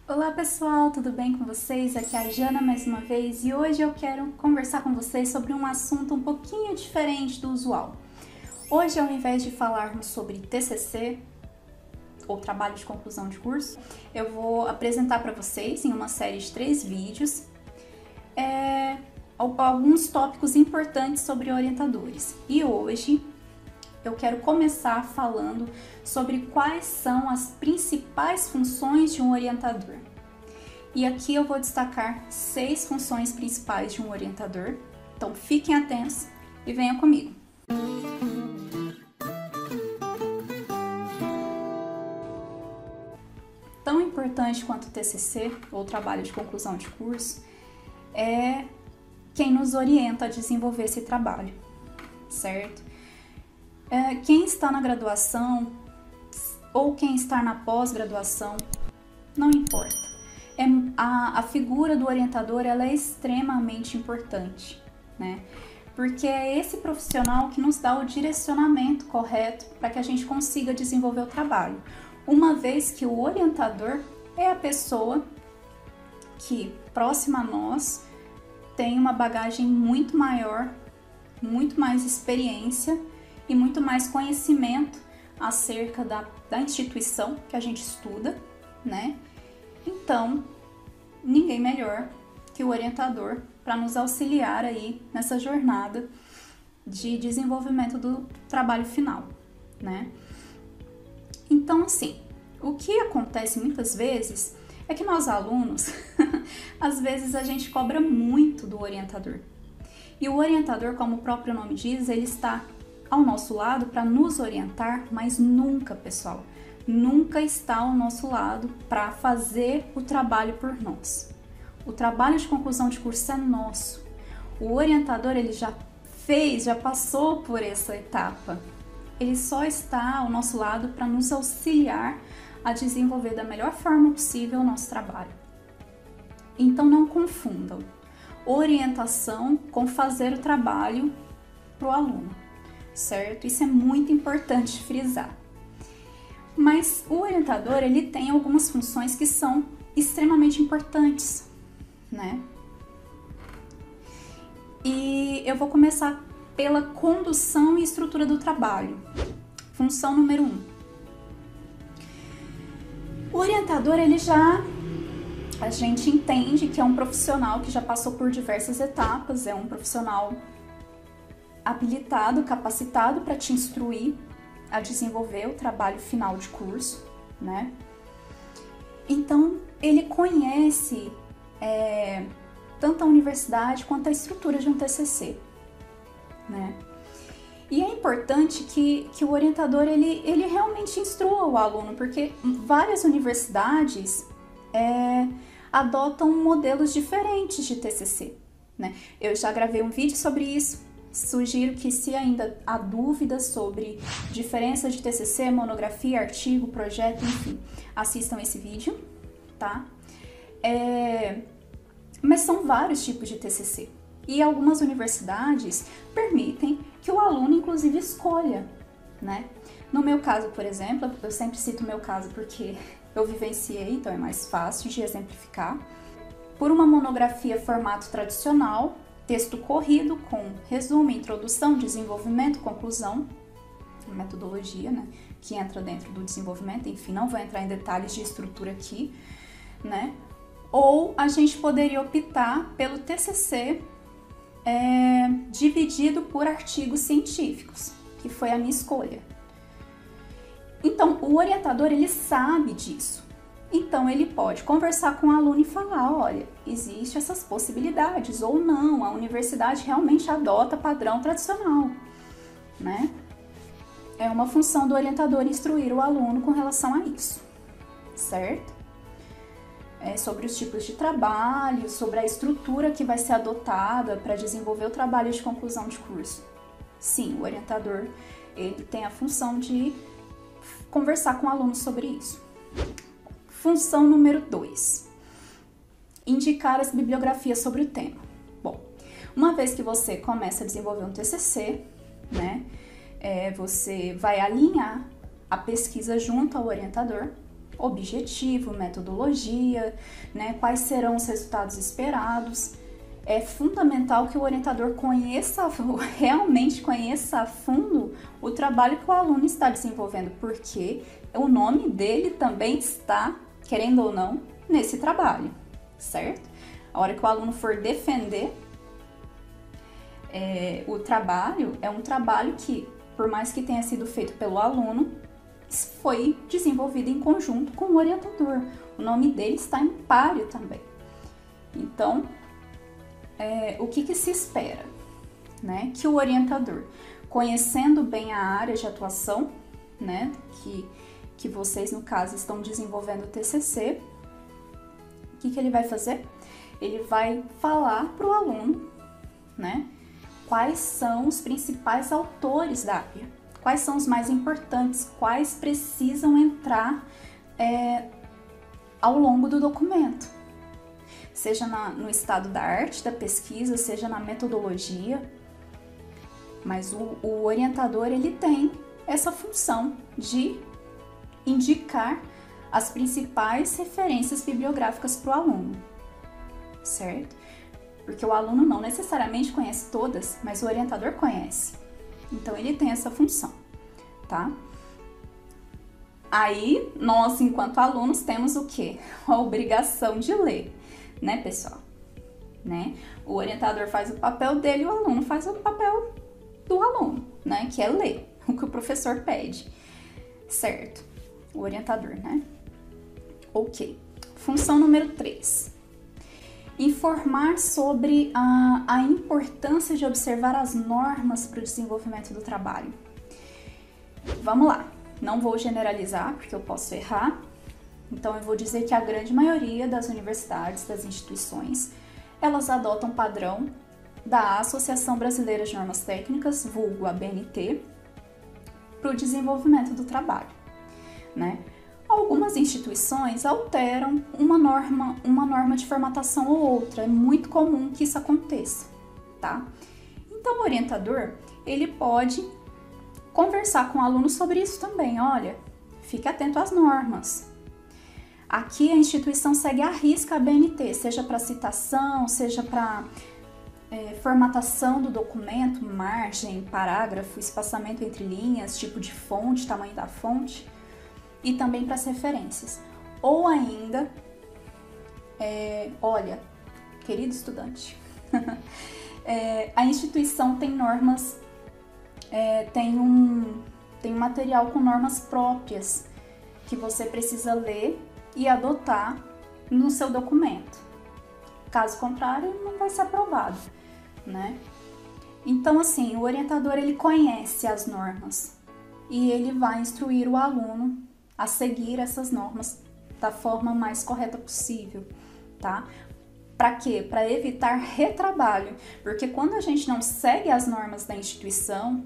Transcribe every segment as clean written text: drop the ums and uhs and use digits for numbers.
Olá pessoal, tudo bem com vocês? Aqui é a Jana mais uma vez e hoje eu quero conversar com vocês sobre um assunto um pouquinho diferente do usual. Hoje, ao invés de falarmos sobre TCC, ou trabalho de conclusão de curso, eu vou apresentar para vocês em uma série de 3 vídeos alguns tópicos importantes sobre orientadores. E hoje eu quero começar falando sobre quais são as principais funções de um orientador. E aqui eu vou destacar 6 funções principais de um orientador. Então fiquem atentos e venham comigo. Tão importante quanto o TCC, ou trabalho de conclusão de curso, é quem nos orienta a desenvolver esse trabalho, certo? Quem está na graduação ou quem está na pós-graduação, não importa. A figura do orientador ela é extremamente importante, né? Porque é esse profissional que nos dá o direcionamento correto para que a gente consiga desenvolver o trabalho. Uma vez que o orientador é a pessoa que, próxima a nós, tem uma bagagem muito maior, muito mais experiência e muito mais conhecimento acerca da instituição que a gente estuda, né? Então, ninguém melhor que o orientador para nos auxiliar aí nessa jornada de desenvolvimento do trabalho final, né? Então, assim, o que acontece muitas vezes é que nós alunos, às vezes a gente cobra muito do orientador. E o orientador, como o próprio nome diz, ele está ao nosso lado para nos orientar, mas nunca, pessoal, nunca está ao nosso lado para fazer o trabalho por nós. O trabalho de conclusão de curso é nosso. O orientador, ele já passou por essa etapa. Ele só está ao nosso lado para nos auxiliar a desenvolver da melhor forma possível o nosso trabalho. Então não confundam orientação com fazer o trabalho para o aluno, certo? Isso é muito importante frisar. Mas o orientador, ele tem algumas funções que são extremamente importantes, né? E eu vou começar pela condução e estrutura do trabalho. Função número 1. O orientador, a gente entende que é um profissional que já passou por diversas etapas, é um profissional habilitado, capacitado para te instruir a desenvolver o trabalho final de curso, né? Então, ele conhece tanto a universidade quanto a estrutura de um TCC, né? E é importante que o orientador, ele realmente instrua o aluno, porque várias universidades adotam modelos diferentes de TCC, né? Eu já gravei um vídeo sobre isso. Sugiro que, se ainda há dúvidas sobre diferença de TCC, monografia, artigo, projeto, enfim, assistam esse vídeo, tá? Mas são vários tipos de TCC e algumas universidades permitem que o aluno, inclusive, escolha, né? No meu caso, por exemplo, eu sempre cito o meu caso porque eu vivenciei, então é mais fácil de exemplificar. Por uma monografia formato tradicional, texto corrido com resumo, introdução, desenvolvimento, conclusão, metodologia, né, que entra dentro do desenvolvimento, enfim, não vou entrar em detalhes de estrutura aqui, né? Ou a gente poderia optar pelo TCC dividido por artigos científicos, que foi a minha escolha. Então, o orientador, ele sabe disso. Então, ele pode conversar com o aluno e falar, olha, existem essas possibilidades, ou não, a universidade realmente adota padrão tradicional, né? É uma função do orientador instruir o aluno com relação a isso, certo? Sobre os tipos de trabalho, sobre a estrutura que vai ser adotada para desenvolver o trabalho de conclusão de curso. Sim, o orientador, ele tem a função de conversar com o aluno sobre isso. Função número 2. Indicar as bibliografias sobre o tema. Bom, uma vez que você começa a desenvolver um TCC, né, você vai alinhar a pesquisa junto ao orientador objetivo, metodologia, né? Quais serão os resultados esperados. É fundamental que o orientador realmente conheça a fundo o trabalho que o aluno está desenvolvendo, porque o nome dele também está, querendo ou não, nesse trabalho, certo? A hora que o aluno for defender o trabalho, é um trabalho que, por mais que tenha sido feito pelo aluno, foi desenvolvido em conjunto com o orientador. O nome dele está em páreo também. Então, o que se espera? Né? Que o orientador, conhecendo bem a área de atuação, né? que vocês, no caso, estão desenvolvendo o TCC, o que ele vai fazer? Ele vai falar para o aluno, né? Quais são os principais autores da área, quais são os mais importantes, quais precisam entrar ao longo do documento, seja no estado da arte, da pesquisa, seja na metodologia. Mas o orientador, ele tem essa função de indicar as principais referências bibliográficas para o aluno, certo? Porque o aluno não necessariamente conhece todas, mas o orientador conhece. Então, ele tem essa função, tá? Aí, nós, enquanto alunos, temos o quê? A obrigação de ler, né, pessoal? Né? O orientador faz o papel dele e o aluno faz o papel do aluno, né? Que é ler o que o professor pede, certo? O orientador, né? Ok. Função número 3. Informar sobre a importância de observar as normas para o desenvolvimento do trabalho. Vamos lá, não vou generalizar porque eu posso errar, então eu vou dizer que a grande maioria das universidades, das instituições, elas adotam padrão da Associação Brasileira de Normas Técnicas, vulgo ABNT, para o desenvolvimento do trabalho, né? Algumas instituições alteram uma norma de formatação ou outra, é muito comum que isso aconteça, tá? Então, o orientador, ele pode conversar com o aluno sobre isso também. Olha, fique atento às normas. Aqui a instituição segue à risca a BNT, seja para citação, seja para formatação do documento, margem, parágrafo, espaçamento entre linhas, tipo de fonte, tamanho da fonte, e também para as referências. Ou ainda, olha, querido estudante, a instituição tem normas, tem um material com normas próprias que você precisa ler e adotar no seu documento. Caso contrário, não vai ser aprovado, né? Então, assim, o orientador, ele conhece as normas e ele vai instruir o aluno a seguir essas normas da forma mais correta possível, tá? Para quê? Para evitar retrabalho, porque quando a gente não segue as normas da instituição,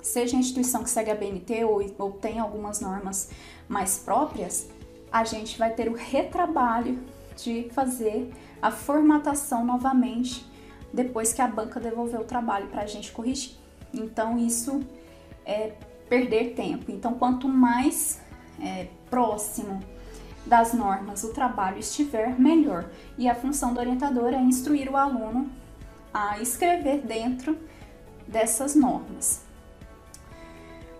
seja a instituição que segue a BNT ou tem algumas normas mais próprias, a gente vai ter o retrabalho de fazer a formatação novamente depois que a banca devolveu o trabalho para a gente corrigir. Então, isso é perder tempo. Então, quanto mais próximo das normas o trabalho estiver, melhor. E a função do orientador é instruir o aluno a escrever dentro dessas normas.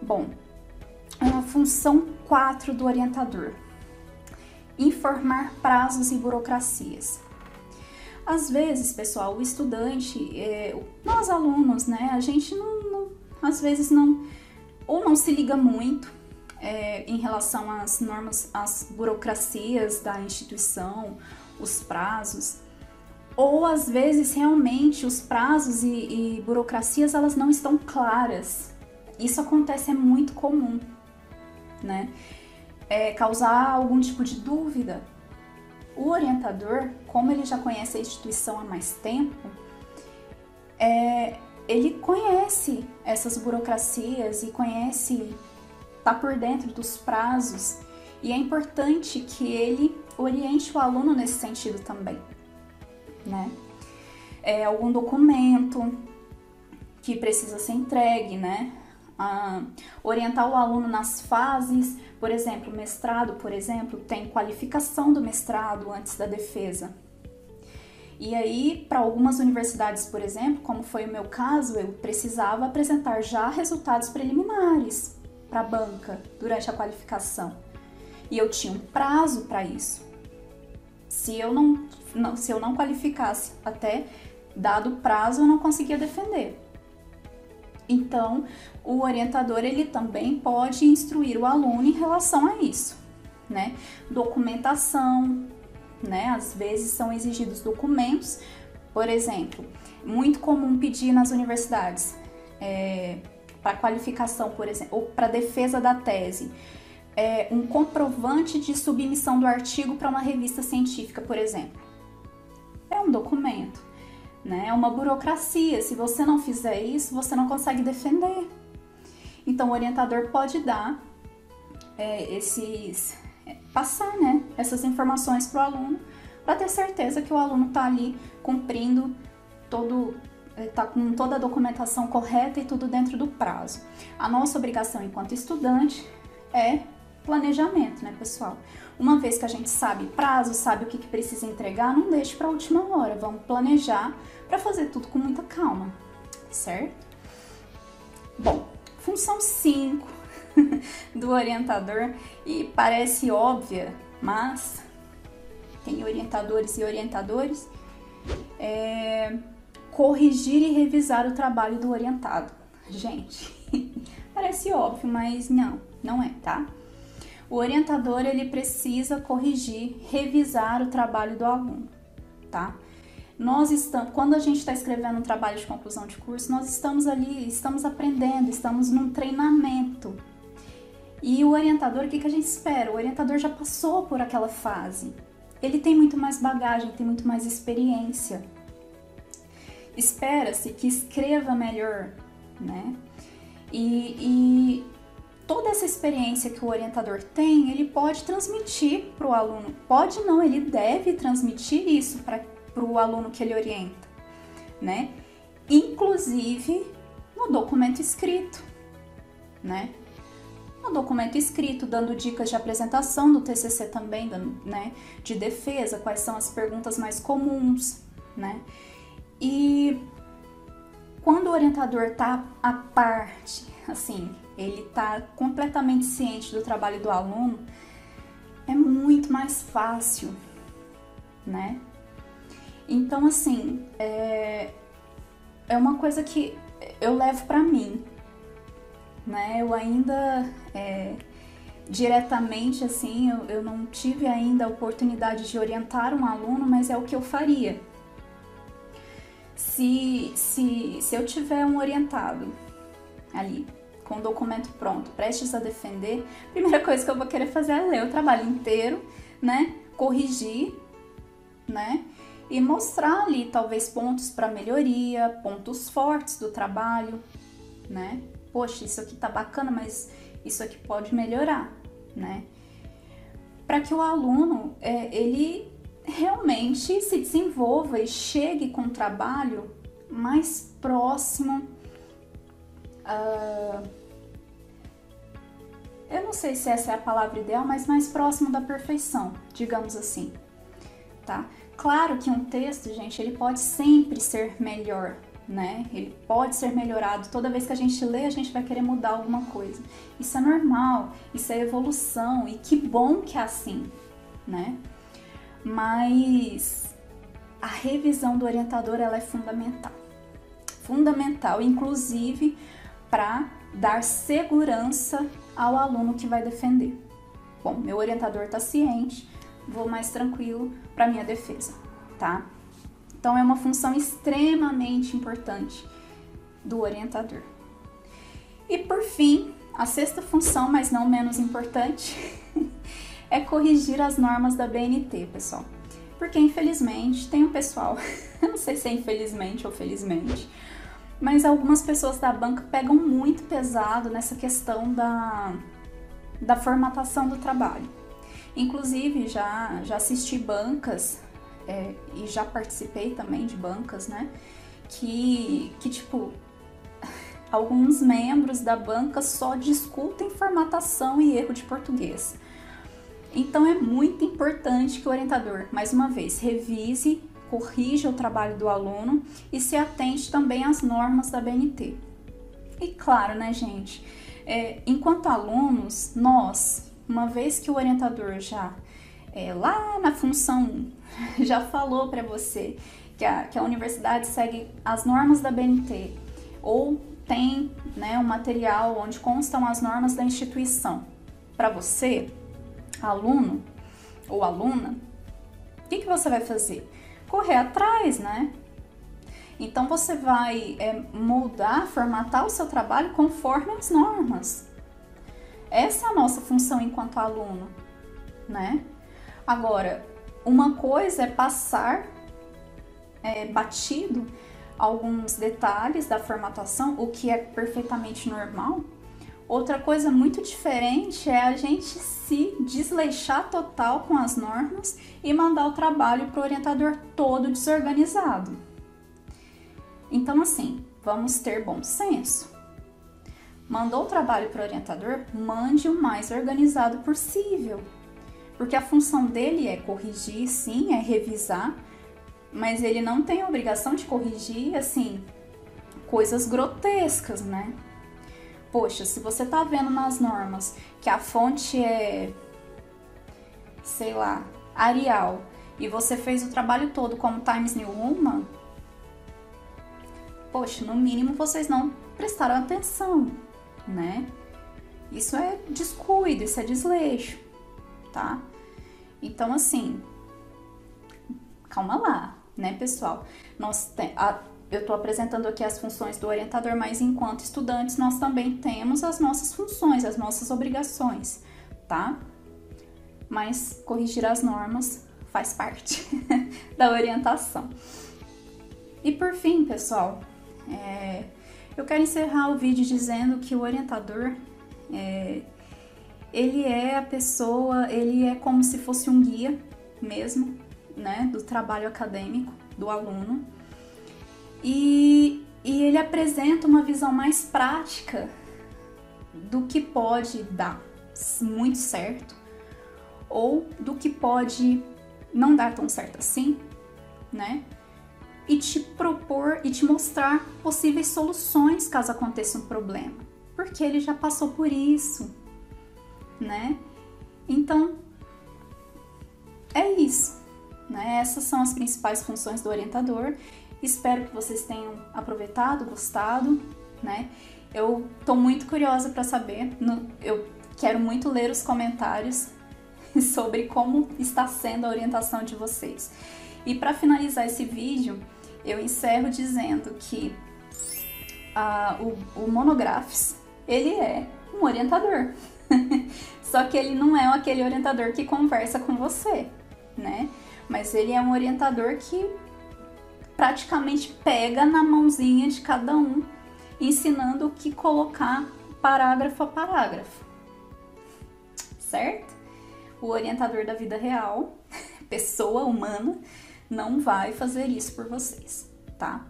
Bom, a função 4 do orientador: informar prazos e burocracias. Às vezes, pessoal, o estudante, nós alunos, né, a gente às vezes não se liga muito em relação às normas, às burocracias da instituição, os prazos, ou às vezes realmente os prazos e burocracias, elas não estão claras. Isso acontece, é muito comum, né? Causar algum tipo de dúvida. O orientador, como ele já conhece a instituição há mais tempo, ele conhece essas burocracias e está por dentro dos prazos, e é importante que ele oriente o aluno nesse sentido também, né? Algum documento que precisa ser entregue, né? orientar o aluno nas fases, por exemplo, mestrado, por exemplo, tem qualificação do mestrado antes da defesa. E aí, para algumas universidades, por exemplo, como foi o meu caso, eu precisava apresentar já resultados preliminares para a banca durante a qualificação. E eu tinha um prazo para isso. Se eu não qualificasse até dado prazo, eu não conseguia defender. Então, o orientador, ele também pode instruir o aluno em relação a isso, né? Documentação, né? Às vezes são exigidos documentos, por exemplo, muito comum pedir nas universidades, para qualificação, por exemplo, ou para defesa da tese, um comprovante de submissão do artigo para uma revista científica, por exemplo. É um documento, né? É uma burocracia. Se você não fizer isso, você não consegue defender. Então, o orientador pode dar passar, né, essas informações para o aluno, para ter certeza que o aluno está ali cumprindo está com toda a documentação correta e tudo dentro do prazo. A nossa obrigação enquanto estudante é planejamento, né, pessoal? Uma vez que a gente sabe prazo, sabe o que precisa entregar, não deixe para a última hora. Vamos planejar para fazer tudo com muita calma, certo? Bom, função 5 do orientador, e parece óbvia, mas tem orientadores e orientadores, corrigir e revisar o trabalho do orientado. Gente, parece óbvio, mas não é, tá? O orientador, ele precisa corrigir, revisar o trabalho do aluno, tá? Quando a gente está escrevendo um trabalho de conclusão de curso, nós estamos aprendendo, estamos num treinamento. E o orientador, o que a gente espera? O orientador já passou por aquela fase. Ele tem muito mais bagagem, tem muito mais experiência. Espera-se que escreva melhor, né? E toda essa experiência que o orientador tem, ele pode transmitir para o aluno. Pode não, ele deve transmitir isso para o aluno que ele orienta, né? Inclusive no documento escrito, né? No documento escrito, dando dicas de apresentação do TCC também, né? De defesa, quais são as perguntas mais comuns, né? E quando o orientador tá à parte, assim, ele tá completamente ciente do trabalho do aluno, é muito mais fácil, né? Então, assim, é uma coisa que eu levo pra mim, né? Eu ainda, diretamente, assim, eu não tive ainda a oportunidade de orientar um aluno, mas é o que eu faria. Se eu tiver um orientado ali, com o documento pronto, prestes a defender, a primeira coisa que eu vou querer fazer é ler o trabalho inteiro, né? Corrigir, né? E mostrar ali, talvez, pontos para melhoria, pontos fortes do trabalho, né? Poxa, isso aqui tá bacana, mas isso aqui pode melhorar, né? Para que o aluno, ele realmente se desenvolva e chegue com o trabalho mais próximo, eu não sei se essa é a palavra ideal, mas mais próximo da perfeição, digamos assim, tá? Claro que um texto, gente, ele pode sempre ser melhor, né? Ele pode ser melhorado. Toda vez que a gente lê, a gente vai querer mudar alguma coisa. Isso é normal, isso é evolução, e que bom que é assim, né? Mas a revisão do orientador, ela é fundamental. Fundamental, inclusive, para dar segurança ao aluno que vai defender. Bom, meu orientador está ciente, vou mais tranquilo para minha defesa, tá? Então, é uma função extremamente importante do orientador. E, por fim, a sexta função, mas não menos importante, é corrigir as normas da BNT, pessoal. Porque, infelizmente, tem um pessoal, eu não sei se é infelizmente ou felizmente, mas algumas pessoas da banca pegam muito pesado nessa questão da formatação do trabalho. Inclusive, já assisti bancas, e já participei também de bancas, né, que tipo, alguns membros da banca só discutem formatação e erro de português. Então é muito importante que o orientador, mais uma vez, revise, corrija o trabalho do aluno e se atente também às normas da BNT. E claro, né, gente, enquanto alunos, nós, uma vez que o orientador já, lá na função 1, já falou para você que a universidade segue as normas da BNT, ou tem, né, um material onde constam as normas da instituição, para você, aluno ou aluna, o que você vai fazer? Correr atrás, né? Então você vai moldar, formatar o seu trabalho conforme as normas. Essa é a nossa função enquanto aluno, né? Agora, uma coisa é passar batido alguns detalhes da formatação, o que é perfeitamente normal. Outra coisa muito diferente é a gente se desleixar total com as normas e mandar o trabalho para o orientador todo desorganizado. Então, assim, vamos ter bom senso. Mandou o trabalho para o orientador, mande o mais organizado possível. Porque a função dele é corrigir, sim, é revisar, mas ele não tem a obrigação de corrigir, assim, coisas grotescas, né? Poxa, se você tá vendo nas normas que a fonte é, sei lá, Arial, e você fez o trabalho todo como Times New Roman, poxa, no mínimo vocês não prestaram atenção, né? Isso é descuido, isso é desleixo, tá? Então, assim, calma lá, né, pessoal? Eu tô apresentando aqui as funções do orientador, mas enquanto estudantes nós também temos as nossas funções, as nossas obrigações, tá? Mas corrigir as normas faz parte da orientação. E por fim, pessoal, eu quero encerrar o vídeo dizendo que o orientador, ele é a pessoa, ele é como se fosse um guia mesmo, né, do trabalho acadêmico do aluno. E ele apresenta uma visão mais prática do que pode dar muito certo ou do que pode não dar tão certo assim, né? E te propor e te mostrar possíveis soluções caso aconteça um problema, porque ele já passou por isso, né? Então, é isso, né? Essas são as principais funções do orientador. Espero que vocês tenham aproveitado, gostado, né? Eu tô muito curiosa para saber, eu quero muito ler os comentários sobre como está sendo a orientação de vocês. E para finalizar esse vídeo, eu encerro dizendo que o Monographs, ele é um orientador. Só que ele não é aquele orientador que conversa com você, né? Mas ele é um orientador que praticamente pega na mãozinha de cada um, ensinando o que colocar parágrafo a parágrafo, certo? O orientador da vida real, pessoa humana, não vai fazer isso por vocês, tá?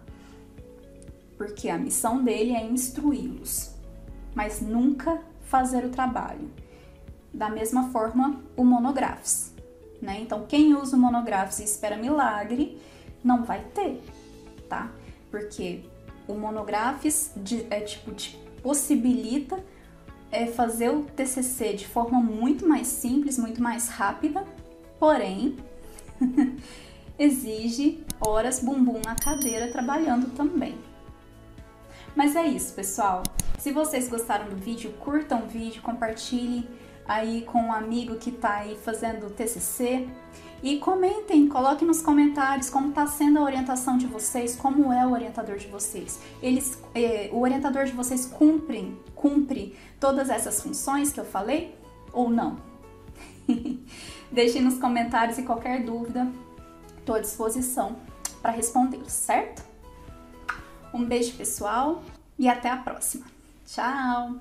Porque a missão dele é instruí-los, mas nunca fazer o trabalho. Da mesma forma, o Monographs, né? Então, quem usa o Monographs e espera milagre, não vai ter, tá? Porque o Monographs te possibilita fazer o TCC de forma muito mais simples, muito mais rápida, porém exige horas bumbum na cadeira trabalhando também. Mas é isso, pessoal. Se vocês gostaram do vídeo, curtam o vídeo, compartilhem aí com um amigo que tá aí fazendo o TCC. E comentem, coloquem nos comentários como está sendo a orientação de vocês, como é o orientador de vocês. O orientador de vocês cumpre todas essas funções que eu falei ou não? Deixem nos comentários e qualquer dúvida, estou à disposição para respondê-los, certo? Um beijo, pessoal, e até a próxima. Tchau!